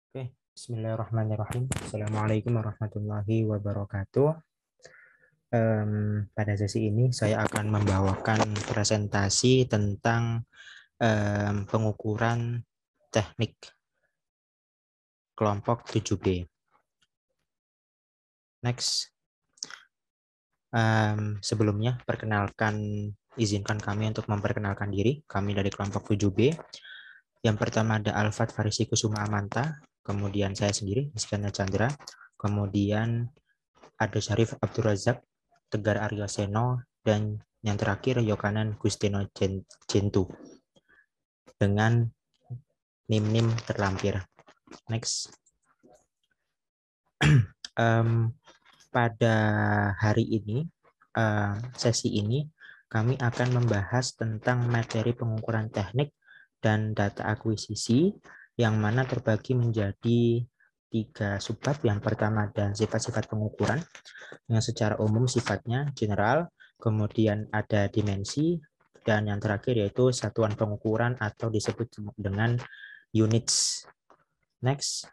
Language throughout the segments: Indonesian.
Oke, Bismillahirrahmanirrahim. Assalamualaikum warahmatullahi wabarakatuh. Pada sesi ini saya akan membawakan presentasi tentang pengukuran teknik kelompok 7B. Next. Sebelumnya, izinkan kami untuk memperkenalkan diri. Kami dari kelompok 7B. Yang pertama ada Alfat Farisi Kusuma Amanta, kemudian saya sendiri, Iskandar Chandra, kemudian ada Syarif Abdurrazak, Tegar Aryo Seno, dan yang terakhir Yokanan Gustino Jentu dengan nim-nim terlampir. Next. Pada hari ini, sesi ini, kami akan membahas tentang materi pengukuran teknik dan data akuisisi, yang mana terbagi menjadi 3 subbab. Yang pertama ada sifat-sifat pengukuran, yang secara umum sifatnya general, kemudian ada dimensi, dan yang terakhir yaitu satuan pengukuran atau disebut dengan units. Next.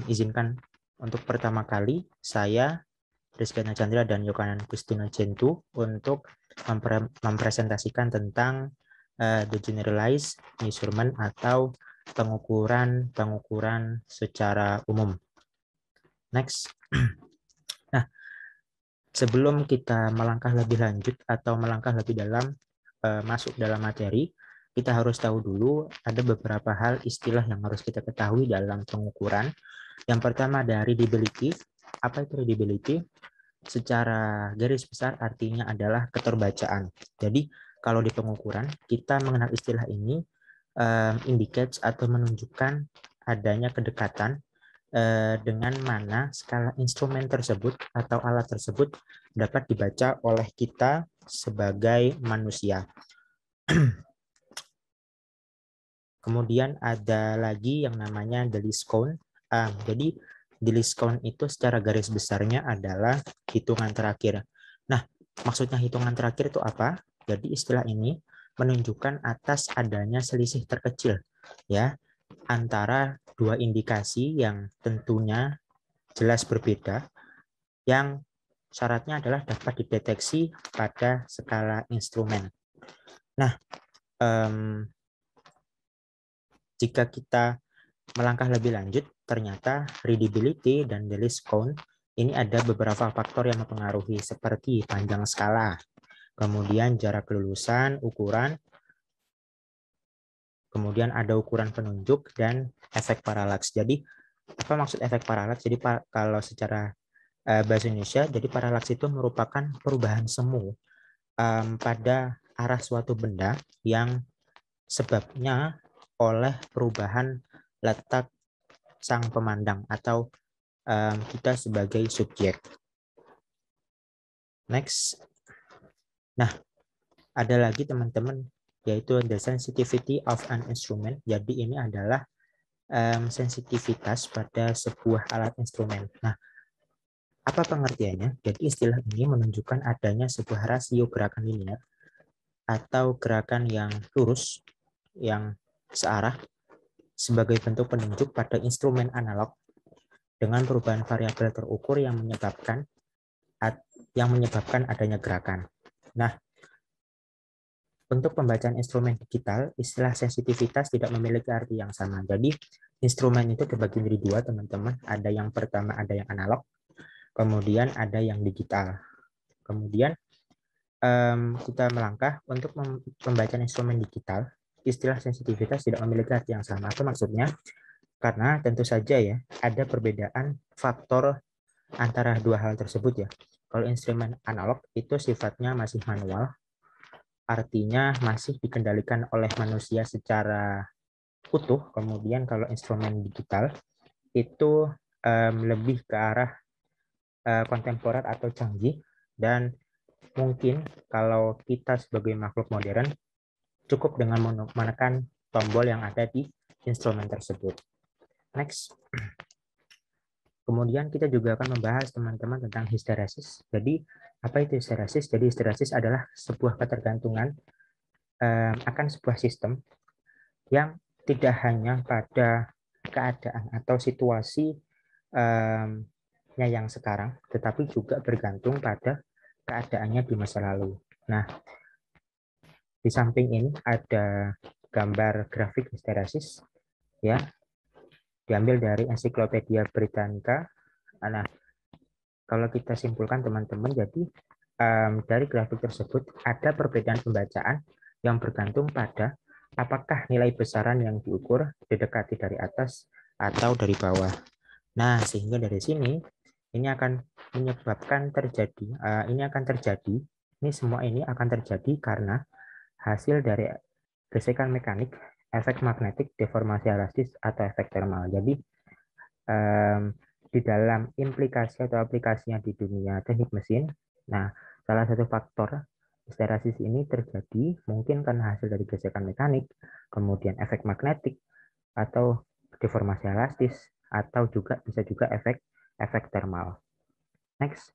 Izinkan untuk pertama kali saya, Rizky Chandra dan Yokanan Gustino Jentu untuk mempresentasikan tentang the generalized measurement atau pengukuran secara umum. Next. Nah, sebelum kita melangkah lebih lanjut atau melangkah lebih dalam masuk dalam materi, kita harus tahu dulu ada beberapa hal istilah yang harus kita ketahui dalam pengukuran. Yang pertama ada readability. Apa itu readability? Secara garis besar artinya adalah keterbacaan. Jadi kalau di pengukuran kita mengenal istilah ini indicates atau menunjukkan adanya kedekatan dengan mana skala instrumen tersebut atau alat tersebut dapat dibaca oleh kita sebagai manusia. Kemudian ada lagi yang namanya the least count. Jadi the least count itu secara garis besarnya adalah hitungan terakhir. Nah, maksudnya hitungan terakhir itu apa? Jadi istilah ini menunjukkan atas adanya selisih terkecil ya antara dua indikasi yang tentunya jelas berbeda, yang syaratnya adalah dapat dideteksi pada skala instrumen. Nah, jika kita melangkah lebih lanjut, ternyata readability dan the least count ini ada beberapa faktor yang mempengaruhi seperti panjang skala, kemudian jarak kelulusan, ukuran, kemudian ada ukuran penunjuk dan efek paralaks. Jadi apa maksud efek paralaks? Jadi kalau secara bahasa Indonesia, jadi paralaks itu merupakan perubahan semu pada arah suatu benda yang sebabnya oleh perubahan letak sang pemandang atau kita sebagai subjek. Next. Nah, ada lagi teman-teman, yaitu the sensitivity of an instrument. Jadi ini adalah sensitivitas pada sebuah alat instrumen. Nah, apa pengertiannya? Jadi istilah ini menunjukkan adanya sebuah rasio gerakan linear atau gerakan yang lurus, yang searah, sebagai bentuk penunjuk pada instrumen analog dengan perubahan variabel terukur yang menyebabkan adanya gerakan. Nah, untuk pembacaan instrumen digital, istilah sensitivitas tidak memiliki arti yang sama. Jadi, instrumen itu terbagi menjadi dua, teman-teman. Ada yang pertama, ada yang analog, kemudian ada yang digital. Kemudian, kita melangkah untuk pembacaan instrumen digital, istilah sensitivitas tidak memiliki arti yang sama. Apa maksudnya? Karena tentu saja ya, ada perbedaan faktor antara dua hal tersebut ya. Kalau instrumen analog itu sifatnya masih manual, artinya masih dikendalikan oleh manusia secara utuh. Kemudian kalau instrumen digital itu lebih ke arah kontemporer atau canggih, dan mungkin kalau kita sebagai makhluk modern cukup dengan menekan tombol yang ada di instrumen tersebut. Next. Kemudian kita juga akan membahas teman-teman tentang histeresis. Jadi apa itu histeresis? Jadi histeresis adalah sebuah ketergantungan akan sebuah sistem yang tidak hanya pada keadaan atau situasi yang sekarang, tetapi juga bergantung pada keadaannya di masa lalu. Nah, di samping ini ada gambar grafik histeresis, ya, diambil dari Ensiklopedia Britannica. Nah, kalau kita simpulkan teman-teman, jadi dari grafik tersebut ada perbedaan pembacaan yang bergantung pada apakah nilai besaran yang diukur didekati dari atas atau dari bawah. Nah, sehingga dari sini ini akan menyebabkan ini semua ini akan terjadi karena hasil dari gesekan mekanik, efek magnetik, deformasi elastis, atau efek thermal. Jadi di dalam implikasi atau aplikasinya di dunia teknik mesin, nah salah satu faktor histeresis ini terjadi mungkin karena hasil dari gesekan mekanik, kemudian efek magnetik atau deformasi elastis, atau juga bisa juga efek thermal. Next.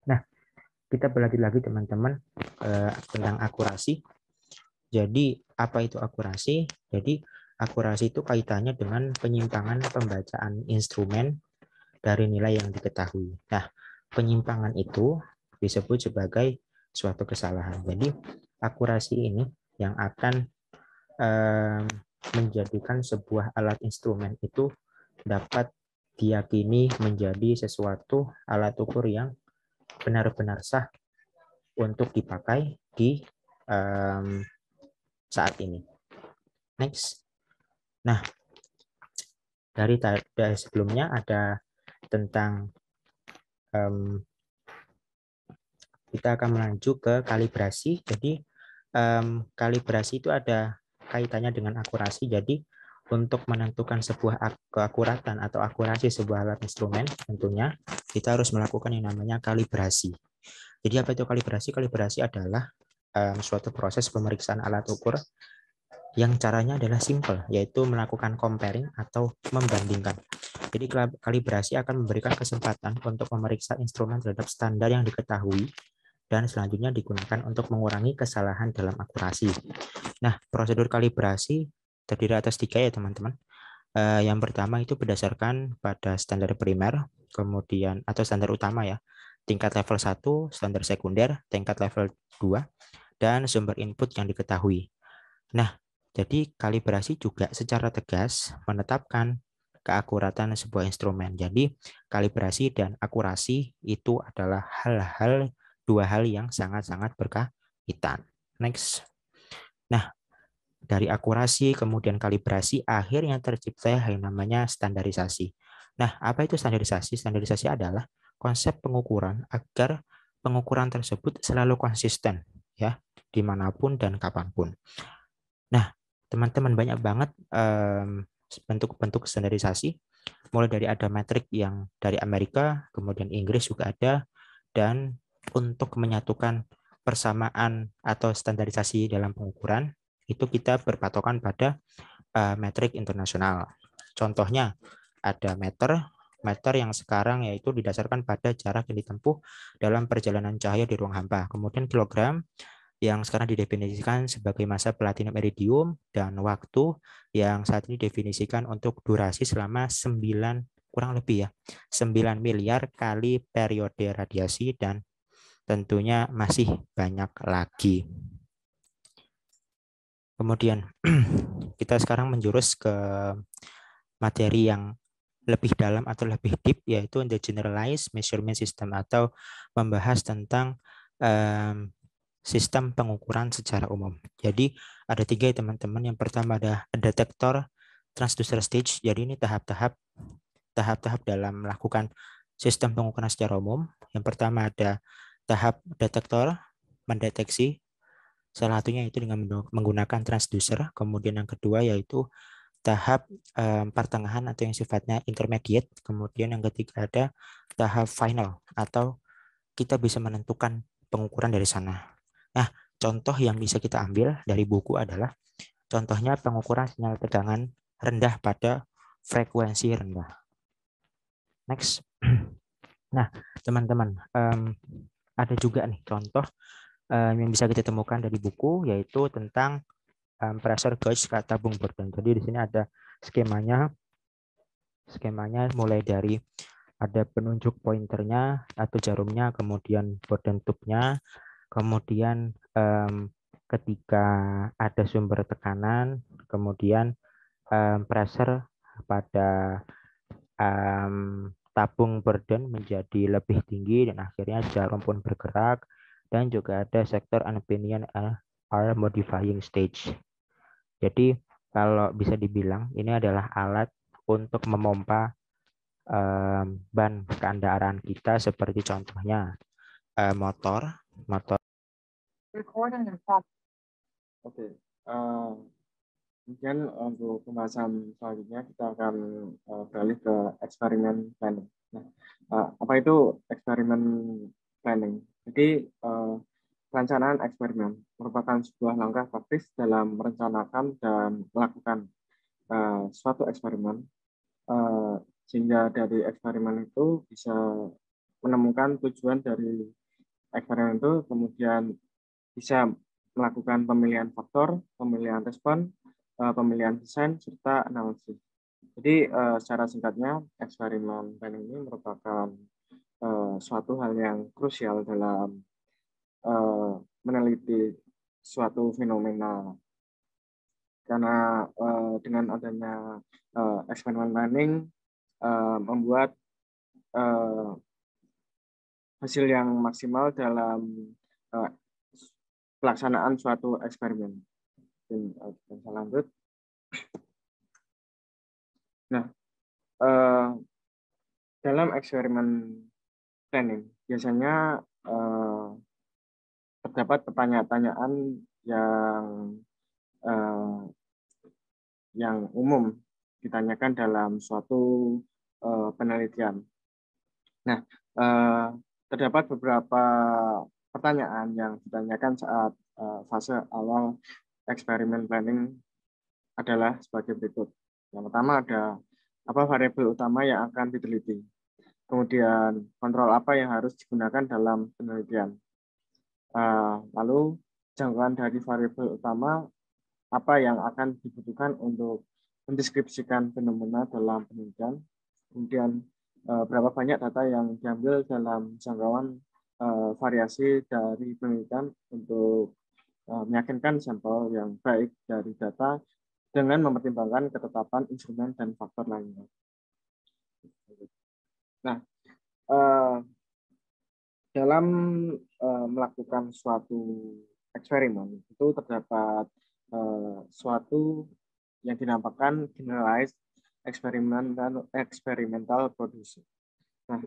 Nah, kita belajar lagi teman-teman tentang akurasi. Jadi apa itu akurasi? Jadi akurasi itu kaitannya dengan penyimpangan pembacaan instrumen dari nilai yang diketahui. Nah, penyimpangan itu disebut sebagai suatu kesalahan. Jadi akurasi ini yang akan menjadikan sebuah alat instrumen itu dapat diyakini menjadi sesuatu alat ukur yang benar-benar sah untuk dipakai di saat ini. Next. Nah, dari sebelumnya ada tentang kita akan melanjut ke kalibrasi. Jadi kalibrasi itu ada kaitannya dengan akurasi. Jadi untuk menentukan sebuah keakuratan atau akurasi sebuah alat instrumen, tentunya kita harus melakukan yang namanya kalibrasi. Jadi apa itu kalibrasi? Kalibrasi adalah suatu proses pemeriksaan alat ukur yang caranya adalah simple, yaitu melakukan comparing atau membandingkan. Jadi kalibrasi akan memberikan kesempatan untuk memeriksa instrumen terhadap standar yang diketahui dan selanjutnya digunakan untuk mengurangi kesalahan dalam akurasi. Nah, prosedur kalibrasi terdiri atas 3 ya teman-teman. Yang pertama itu berdasarkan pada standar primer, kemudian atau standar utama ya, tingkat level 1, standar sekunder, tingkat level 2, dan sumber input yang diketahui. Nah, jadi kalibrasi juga secara tegas menetapkan keakuratan sebuah instrumen. Jadi kalibrasi dan akurasi itu adalah dua hal yang sangat-sangat berkaitan. Next. Nah, dari akurasi kemudian kalibrasi akhirnya tercipta yang namanya standarisasi. Nah, apa itu standarisasi? Standarisasi adalah konsep pengukuran agar pengukuran tersebut selalu konsisten ya, dimanapun dan kapanpun. Nah, teman-teman banyak banget bentuk-bentuk standarisasi, mulai dari ada metrik yang dari Amerika, kemudian Inggris juga ada, dan untuk menyatukan persamaan atau standarisasi dalam pengukuran, itu kita berpatokan pada metrik internasional. Contohnya ada meter yang sekarang yaitu didasarkan pada jarak yang ditempuh dalam perjalanan cahaya di ruang hampa. Kemudian kilogram yang sekarang didefinisikan sebagai masa platinum iridium, dan waktu yang saat ini didefinisikan untuk durasi selama 9 miliar kali periode radiasi, dan tentunya masih banyak lagi. Kemudian kita sekarang menjurus ke materi yang lebih dalam atau lebih deep, yaitu the generalized measurement system, atau membahas tentang sistem pengukuran secara umum. Jadi ada 3 ya teman-teman. Yang pertama ada detektor transducer stage. Jadi ini tahap-tahap dalam melakukan sistem pengukuran secara umum. Yang pertama ada tahap detektor, mendeteksi. Salah satunya itu dengan menggunakan transducer. Kemudian yang kedua yaitu tahap pertengahan atau yang sifatnya intermediate. Kemudian yang ketiga ada tahap final atau kita bisa menentukan pengukuran dari sana. Nah, contoh yang bisa kita ambil dari buku adalah contohnya pengukuran sinyal tegangan rendah pada frekuensi rendah. Next. Nah, teman-teman, ada juga nih contoh yang bisa kita temukan dari buku, yaitu tentang pressure gauge ke tabung Borden. Jadi di sini ada skemanya. Skemanya mulai dari ada penunjuk pointernya atau jarumnya, kemudian Borden tube-nya, kemudian ketika ada sumber tekanan, kemudian pressure pada tabung Borden menjadi lebih tinggi dan akhirnya jarum pun bergerak, dan juga ada sektor unpinion are modifying stage. Jadi kalau bisa dibilang ini adalah alat untuk memompa ban kendaraan kita, seperti contohnya motor. Oke, kemudian untuk pembahasan selanjutnya kita akan beralih ke eksperimen planning. Nah, apa itu eksperimen planning? Jadi perencanaan eksperimen merupakan sebuah langkah praktis dalam merencanakan dan melakukan suatu eksperimen, sehingga dari eksperimen itu bisa menemukan tujuan dari eksperimen itu, kemudian bisa melakukan pemilihan faktor, pemilihan respon, pemilihan desain, serta analisis. Jadi secara singkatnya, eksperimen planning ini merupakan suatu hal yang krusial dalam meneliti suatu fenomena. Karena dengan adanya eksperimen planning membuat hasil yang maksimal dalam pelaksanaan suatu eksperimen. Kita lanjut. Nah, dalam eksperimen planning biasanya terdapat pertanyaan-pertanyaan yang umum ditanyakan dalam suatu penelitian. Nah, terdapat beberapa pertanyaan yang ditanyakan saat fase awal eksperimen planning adalah sebagai berikut. Yang pertama ada apa variabel utama yang akan diteliti. Kemudian kontrol apa yang harus digunakan dalam penelitian. Lalu jangkauan dari variabel utama apa yang akan dibutuhkan untuk mendeskripsikan fenomena dalam penelitian. Kemudian berapa banyak data yang diambil dalam jangkauan variasi dari penelitian untuk meyakinkan sampel yang baik dari data dengan mempertimbangkan ketetapan instrumen dan faktor lainnya. Nah, dalam melakukan suatu eksperimen itu terdapat suatu yang dinamakan generalized experimental production. Nah,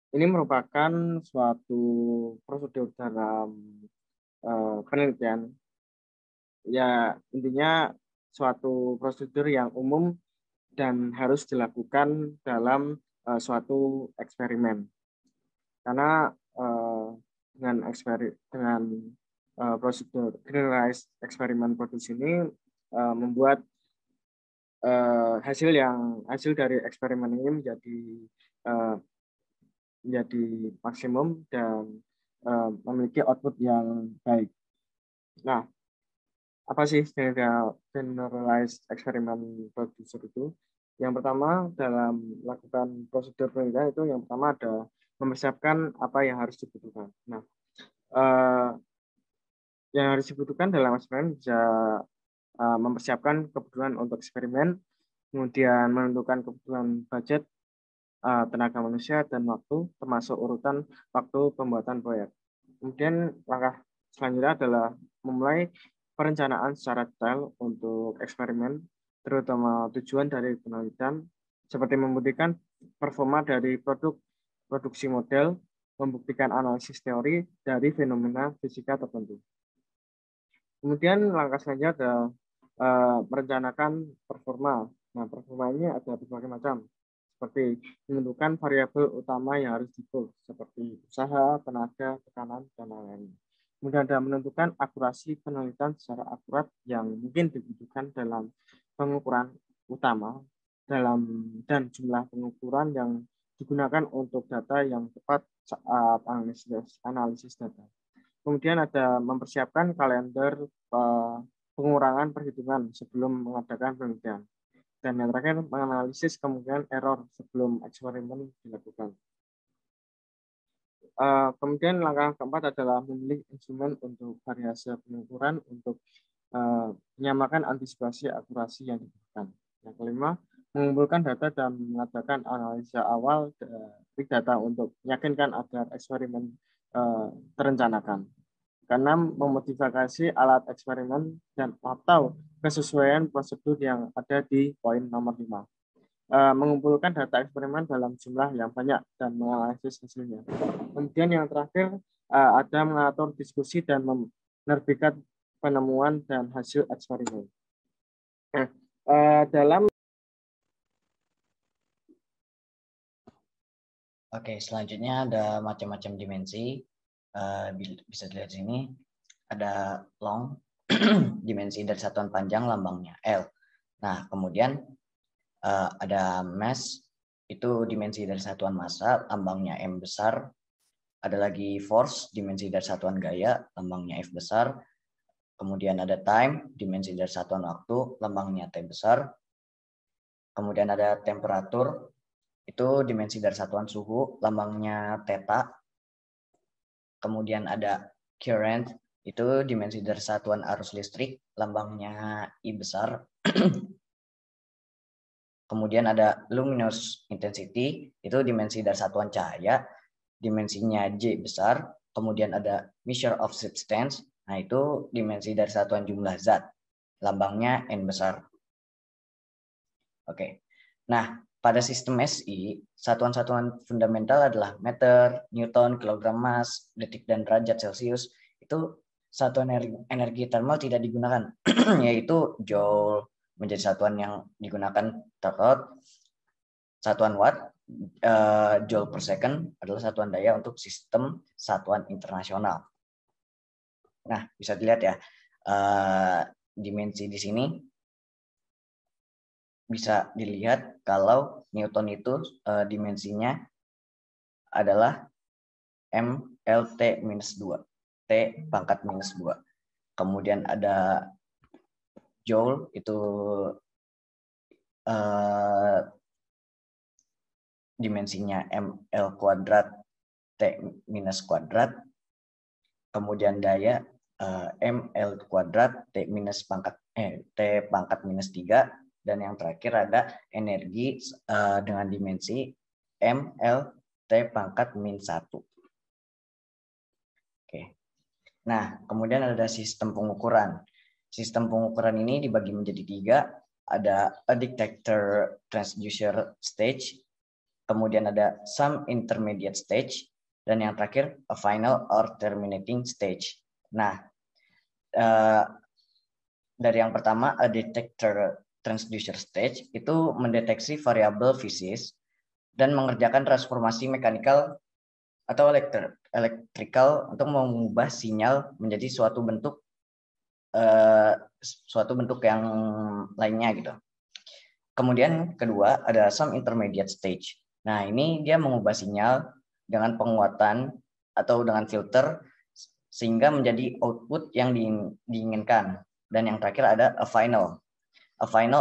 ini merupakan suatu prosedur dalam penelitian. Ya, intinya suatu prosedur yang umum dan harus dilakukan dalam suatu eksperimen. Karena dengan prosedur generalized experiment produce ini membuat hasil dari eksperimen ini menjadi maksimum dan memiliki output yang baik. Nah, apa sih generalized experiment producer itu? Yang pertama dalam melakukan prosedur penelitian itu yang pertama ada mempersiapkan apa yang harus dibutuhkan. Nah, yang harus dibutuhkan dalam eksperimen bisa mempersiapkan kebutuhan untuk eksperimen, kemudian menentukan kebutuhan budget, tenaga manusia, dan waktu, termasuk urutan waktu pembuatan proyek. Kemudian langkah selanjutnya adalah memulai perencanaan secara detail untuk eksperimen, terutama tujuan dari penelitian, seperti membuktikan performa dari produksi model, membuktikan analisis teori dari fenomena fisika tertentu. Kemudian langkah selanjutnya adalah merencanakan performa. Nah, performa ini ada berbagai macam, seperti menentukan variabel utama yang harus diukur, seperti usaha, tenaga, tekanan, dan lain-lain. Kemudian ada menentukan akurasi penelitian secara akurat yang mungkin dibutuhkan dalam pengukuran utama dan jumlah pengukuran yang digunakan untuk data yang tepat saat analisis data. Kemudian ada mempersiapkan kalender pengurangan perhitungan sebelum mengadakan penelitian. Dan yang terakhir, menganalisis kemungkinan error sebelum eksperimen dilakukan. Kemudian langkah keempat adalah memilih instrumen untuk variasi pengukuran untuk menyamakan antisipasi akurasi yang dibutuhkan. Yang kelima, mengumpulkan data dan mengadakan analisa awal dari data untuk meyakinkan agar eksperimen terencanakan. Keenam, memodifikasi alat eksperimen dan atau kesesuaian prosedur yang ada di poin nomor 5. Mengumpulkan data eksperimen dalam jumlah yang banyak dan menganalisis hasilnya. Kemudian yang terakhir, ada mengatur diskusi dan menerbitkan penemuan dan hasil eksperimen. Nah, dalam Oke, selanjutnya ada macam-macam dimensi. Bisa dilihat sini. Ada long, dimensi dari satuan panjang lambangnya L. Nah, kemudian ada mass, itu dimensi dari satuan massa, lambangnya M besar. Ada lagi force, dimensi dari satuan gaya, lambangnya F besar. Kemudian ada time, dimensi dari satuan waktu, lambangnya T besar. Kemudian ada temperatur, itu dimensi dari satuan suhu, lambangnya theta. Kemudian ada current, itu dimensi dari satuan arus listrik, lambangnya I besar. Kemudian ada luminous intensity, itu dimensi dari satuan cahaya, dimensinya J besar. Kemudian ada measure of substance, nah itu dimensi dari satuan jumlah zat, lambangnya N besar. Oke, nah pada sistem SI, satuan-satuan fundamental adalah meter, newton, kilogram mass, detik, dan derajat Celcius. Itu satuan energi thermal tidak digunakan, yaitu joule menjadi satuan yang digunakan terkait. Satuan watt, joule per second adalah satuan daya untuk sistem satuan internasional. Nah, bisa dilihat ya, dimensi di sini bisa dilihat kalau Newton itu dimensinya adalah MLT-2, T pangkat minus 2. Kemudian ada Joule, itu dimensinya ML kuadrat, T minus kuadrat. Kemudian daya ML kuadrat, T pangkat minus 3. Dan yang terakhir ada energi dengan dimensi ML T pangkat min 1. Oke. Nah, kemudian ada sistem pengukuran. Sistem pengukuran ini dibagi menjadi 3. Ada a detector transducer stage, kemudian ada some intermediate stage, dan yang terakhir a final or terminating stage. Nah, dari yang pertama a detector transducer stage itu mendeteksi variabel fisis dan mengerjakan transformasi mekanikal atau elektrikal untuk mengubah sinyal menjadi suatu bentuk yang lainnya gitu. Kemudian kedua ada some intermediate stage. Nah, ini dia mengubah sinyal dengan penguatan atau dengan filter sehingga menjadi output yang diinginkan. Dan yang terakhir ada a final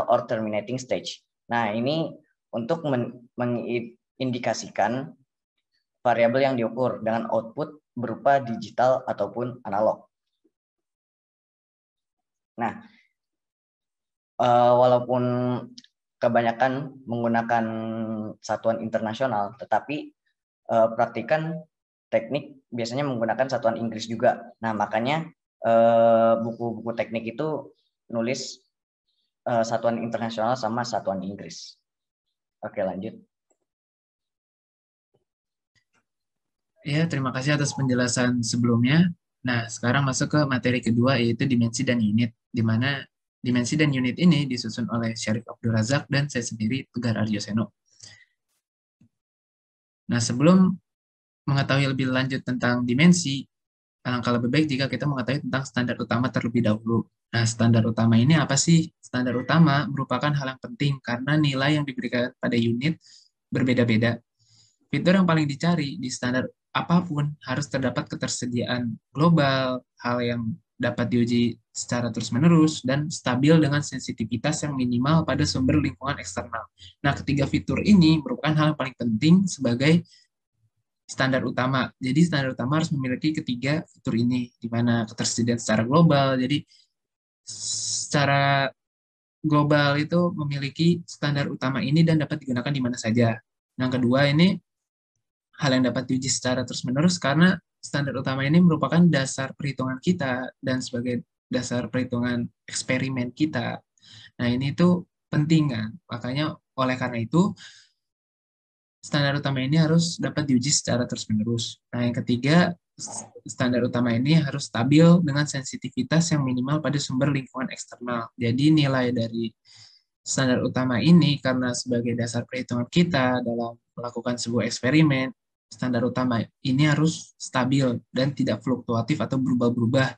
or terminating stage. Nah, ini untuk mengindikasikan variabel yang diukur dengan output berupa digital ataupun analog. Nah, walaupun kebanyakan menggunakan satuan internasional, tetapi praktikan teknik biasanya menggunakan satuan Inggris juga. Nah, makanya buku-buku teknik itu nulis satuan internasional sama satuan Inggris. Oke, lanjut. Ya, terima kasih atas penjelasan sebelumnya. Nah, sekarang masuk ke materi kedua, yaitu dimensi dan unit, di mana dimensi dan unit ini disusun oleh Syarif Abdul Razak dan saya sendiri, Tegar Arjoseno. Nah, sebelum mengetahui lebih lanjut tentang dimensi, alangkah lebih baik jika kita mengetahui tentang standar utama terlebih dahulu. Nah, standar utama ini apa sih? Standar utama merupakan hal yang penting karena nilai yang diberikan pada unit berbeda-beda. Fitur yang paling dicari di standar apapun harus terdapat ketersediaan global, hal yang dapat diuji secara terus-menerus, dan stabil dengan sensitivitas yang minimal pada sumber lingkungan eksternal. Nah, ketiga fitur ini merupakan hal yang paling penting sebagai standar utama. Jadi standar utama harus memiliki ketiga fitur ini, di mana ketersediaan secara global. Jadi secara global itu memiliki standar utama ini dan dapat digunakan di mana saja. Yang kedua ini hal yang dapat diuji secara terus-menerus karena standar utama ini merupakan dasar perhitungan kita dan sebagai dasar perhitungan eksperimen kita. Nah, ini tuh penting kan. Makanya oleh karena itu standar utama ini harus dapat diuji secara terus-menerus. Nah, yang ketiga, standar utama ini harus stabil dengan sensitivitas yang minimal pada sumber lingkungan eksternal. Jadi nilai dari standar utama ini karena sebagai dasar perhitungan kita dalam melakukan sebuah eksperimen, standar utama ini harus stabil dan tidak fluktuatif atau berubah-ubah.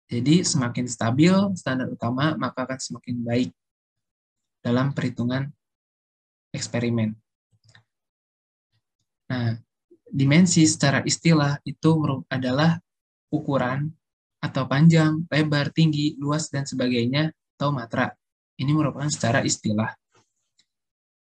Jadi semakin stabil standar utama, maka akan semakin baik dalam perhitungan eksperimen. Nah, dimensi secara istilah itu adalah ukuran atau panjang, lebar, tinggi, luas, dan sebagainya, atau matra. Ini merupakan secara istilah.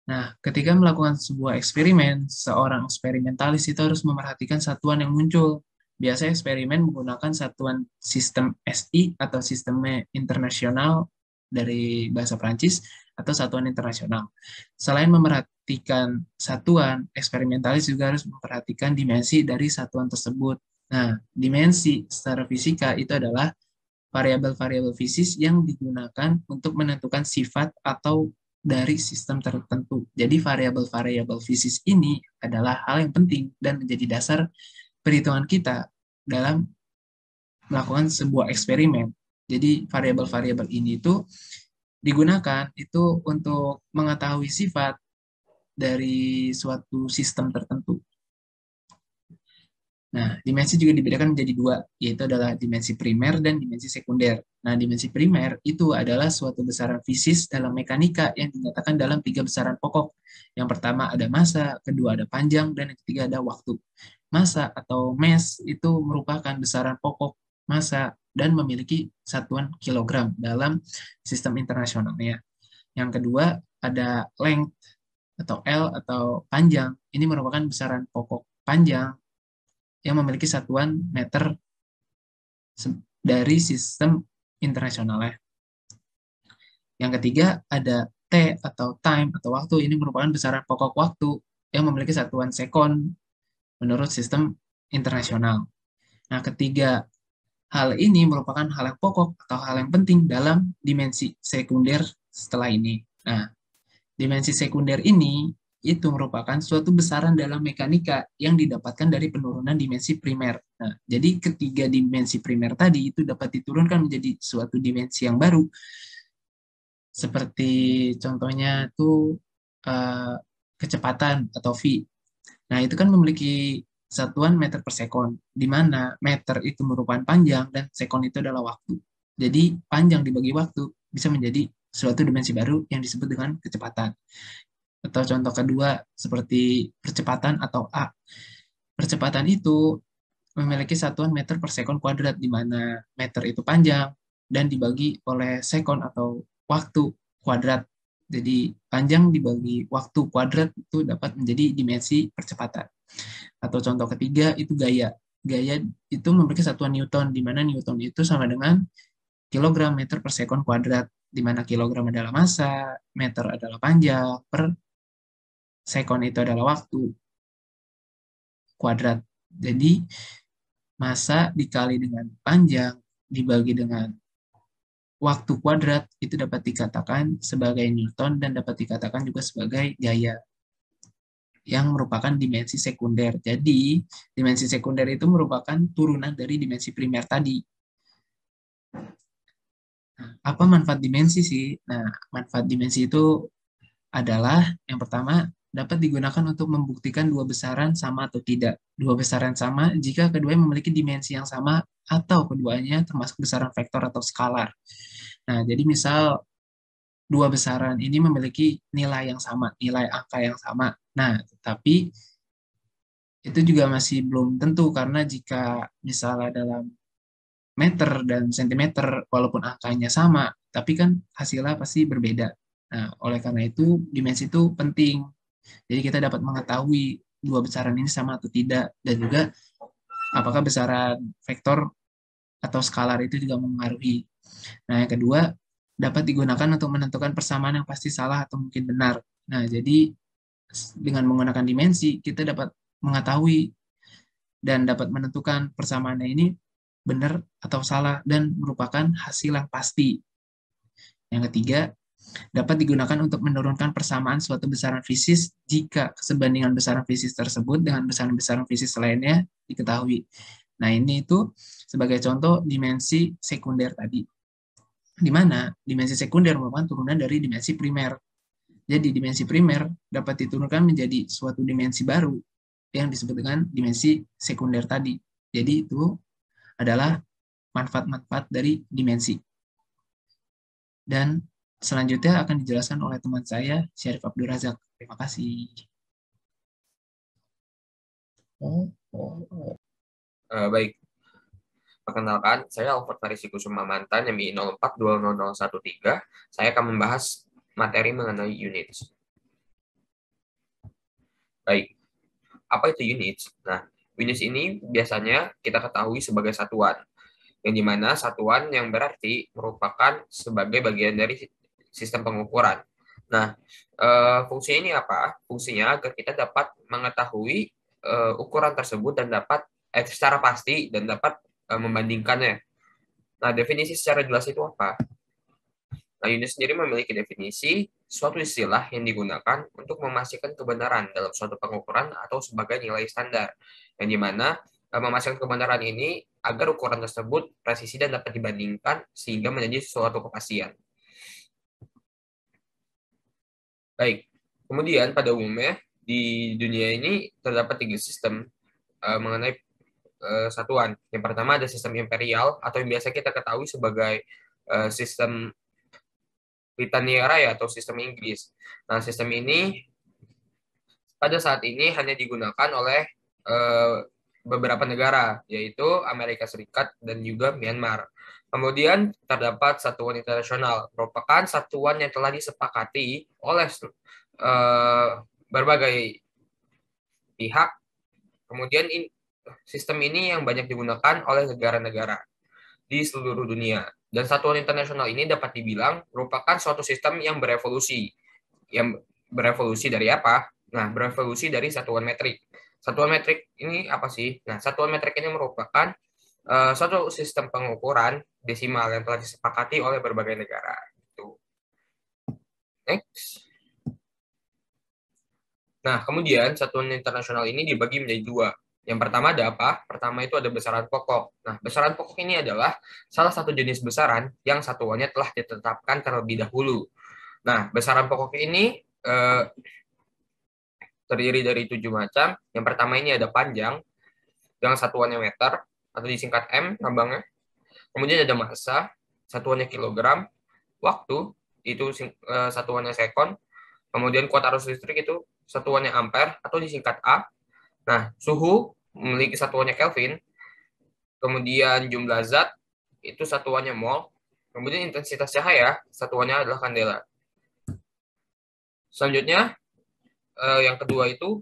Nah, ketika melakukan sebuah eksperimen, seorang eksperimentalis itu harus memerhatikan satuan yang muncul. Biasanya eksperimen menggunakan satuan sistem SI atau sistem internasional dari bahasa Prancis atau satuan internasional. Selain memerhatikan satuan, eksperimentalis juga harus memperhatikan dimensi dari satuan tersebut. Nah, dimensi secara fisika itu adalah variabel-variabel fisik yang digunakan untuk menentukan sifat atau dari sistem tertentu. Jadi variabel-variabel fisik ini adalah hal yang penting dan menjadi dasar perhitungan kita dalam melakukan sebuah eksperimen. Jadi variabel-variabel ini itu digunakan itu untuk mengetahui sifat dari suatu sistem tertentu. Nah, dimensi juga dibedakan menjadi dua, yaitu adalah dimensi primer dan dimensi sekunder. Nah, dimensi primer itu adalah suatu besaran fisik dalam mekanika yang dinyatakan dalam 3 besaran pokok. Yang pertama ada massa, kedua ada panjang, dan yang ketiga ada waktu. Massa atau mass itu merupakan besaran pokok massa dan memiliki satuan kilogram dalam sistem internasionalnya. Yang kedua ada length atau L atau panjang. Ini merupakan besaran pokok panjang yang memiliki satuan meter dari sistem internasionalnya. Yang ketiga ada T atau time atau waktu. Ini merupakan besaran pokok waktu yang memiliki satuan sekon menurut sistem internasional. Nah, ketiga hal ini merupakan hal yang pokok atau hal yang penting dalam dimensi sekunder setelah ini. Nah, dimensi sekunder ini itu merupakan suatu besaran dalam mekanika yang didapatkan dari penurunan dimensi primer. Nah, jadi ketiga dimensi primer tadi itu dapat diturunkan menjadi suatu dimensi yang baru. Seperti contohnya itu kecepatan atau V. Nah, itu kan memiliki satuan meter per sekon, di mana meter itu merupakan panjang dan sekon itu adalah waktu. Jadi panjang dibagi waktu bisa menjadi suatu dimensi baru yang disebut dengan kecepatan. Atau contoh kedua seperti percepatan atau A. Percepatan itu memiliki satuan meter per sekon kuadrat, di mana meter itu panjang dan dibagi oleh sekon atau waktu kuadrat. Jadi panjang dibagi waktu kuadrat itu dapat menjadi dimensi percepatan. Atau contoh ketiga itu gaya. Gaya itu memiliki satuan Newton, di mana Newton itu sama dengan kilogram meter per sekon kuadrat, di mana kilogram adalah massa, meter adalah panjang, per sekon itu adalah waktu kuadrat. Jadi massa dikali dengan panjang dibagi dengan waktu kuadrat itu dapat dikatakan sebagai Newton dan dapat dikatakan juga sebagai gaya yang merupakan dimensi sekunder. Jadi dimensi sekunder itu merupakan turunan dari dimensi primer tadi. Nah, apa manfaat dimensi sih? Nah, manfaat dimensi itu adalah yang pertama dapat digunakan untuk membuktikan dua besaran sama atau tidak. Dua besaran sama jika keduanya memiliki dimensi yang sama atau keduanya termasuk besaran vektor atau skalar. Nah, jadi misal dua besaran ini memiliki nilai yang sama, nilai angka yang sama. Nah, tetapi itu juga masih belum tentu, karena jika misalnya dalam meter dan sentimeter, walaupun angkanya sama, tapi kan hasilnya pasti berbeda. Nah, oleh karena itu, dimensi itu penting. Jadi kita dapat mengetahui dua besaran ini sama atau tidak, dan juga apakah besaran vektor atau skalar itu juga mempengaruhi. Nah, yang kedua, dapat digunakan untuk menentukan persamaan yang pasti salah atau mungkin benar. Nah, jadi dengan menggunakan dimensi, kita dapat mengetahui dan dapat menentukan persamaannya ini benar atau salah dan merupakan hasil yang pasti. Yang ketiga, dapat digunakan untuk menurunkan persamaan suatu besaran fisis jika kesebandingan besaran fisis tersebut dengan besaran-besaran fisis lainnya diketahui. Nah, ini itu sebagai contoh dimensi sekunder tadi, di mana dimensi sekunder merupakan turunan dari dimensi primer. Jadi dimensi primer dapat diturunkan menjadi suatu dimensi baru yang disebut dengan dimensi sekunder tadi. Jadi itu adalah manfaat-manfaat dari dimensi. Dan selanjutnya akan dijelaskan oleh teman saya, Syarif Abdul Razak. Terima kasih. Baik. Perkenalkan, saya Alfred Farisi Kusuma Mantan, MI 04200013. Saya akan membahas materi mengenai units. Baik, apa itu units? Nah, units ini biasanya kita ketahui sebagai satuan, yang dimana satuan yang berarti merupakan sebagai bagian dari sistem pengukuran. Nah, fungsinya ini apa? Fungsinya agar kita dapat mengetahui ukuran tersebut dan dapat secara pasti dan dapat membandingkannya. Nah, definisi secara jelas itu apa? Nah, unit sendiri memiliki definisi suatu istilah yang digunakan untuk memastikan kebenaran dalam suatu pengukuran atau sebagai nilai standar, yang dimana memastikan kebenaran ini agar ukuran tersebut presisi dan dapat dibandingkan sehingga menjadi suatu kepastian. Baik, kemudian pada umumnya di dunia ini terdapat 3 sistem mengenai satuan. Yang pertama ada sistem imperial atau yang biasa kita ketahui sebagai sistem Britania Raya atau sistem Inggris. Nah, sistem ini pada saat ini hanya digunakan oleh beberapa negara, yaitu Amerika Serikat dan juga Myanmar. Kemudian terdapat satuan internasional, merupakan satuan yang telah disepakati oleh berbagai pihak. Kemudian sistem ini yang banyak digunakan oleh negara-negara di seluruh dunia. Dan satuan internasional ini dapat dibilang merupakan suatu sistem yang berevolusi. Yang berevolusi dari apa? Nah, berevolusi dari satuan metrik. Satuan metrik ini apa sih? Nah, satuan metrik ini merupakan suatu sistem pengukuran desimal yang telah disepakati oleh berbagai negara. Next. Nah, kemudian satuan internasional ini dibagi menjadi 2. Yang pertama ada apa? Pertama itu ada besaran pokok. Nah, besaran pokok ini adalah salah satu jenis besaran yang satuannya telah ditetapkan terlebih dahulu. Nah, besaran pokok ini terdiri dari 7 macam. Yang pertama ini ada panjang, yang satuannya meter, atau disingkat M, lambangnya. Kemudian ada massa, satuannya kilogram. Waktu, itu satuannya sekon. Kemudian kuat arus listrik itu satuannya ampere, atau disingkat A. Nah, suhu memiliki satuannya Kelvin, kemudian jumlah zat itu satuannya mol, kemudian intensitas cahaya satuannya adalah kandela. Selanjutnya, yang kedua itu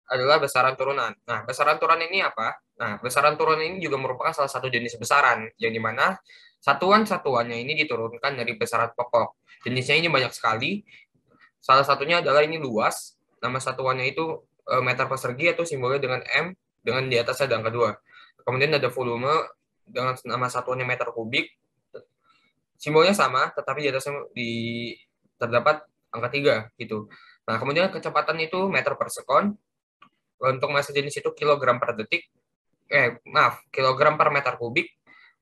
adalah besaran turunan. Nah, besaran turunan ini apa? Nah, besaran turunan ini juga merupakan salah satu jenis besaran, yang dimana satuan-satuannya ini diturunkan dari besaran pokok. Jenisnya ini banyak sekali. Salah satunya adalah ini luas, nama satuannya itu meter persegi atau simbolnya dengan M dengan di atasnya ada angka 2. Kemudian ada volume dengan nama satuannya meter kubik. Simbolnya sama, tetapi di atasnya terdapat angka 3 gitu. Nah, kemudian kecepatan itu meter per sekon. Untuk massa jenis itu kilogram per detik. Kilogram per meter kubik.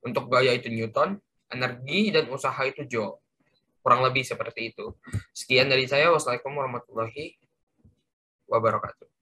Untuk gaya itu Newton, energi dan usaha itu Joule. Kurang lebih seperti itu. Sekian dari saya. Wassalamualaikum warahmatullahi wabarakatuh.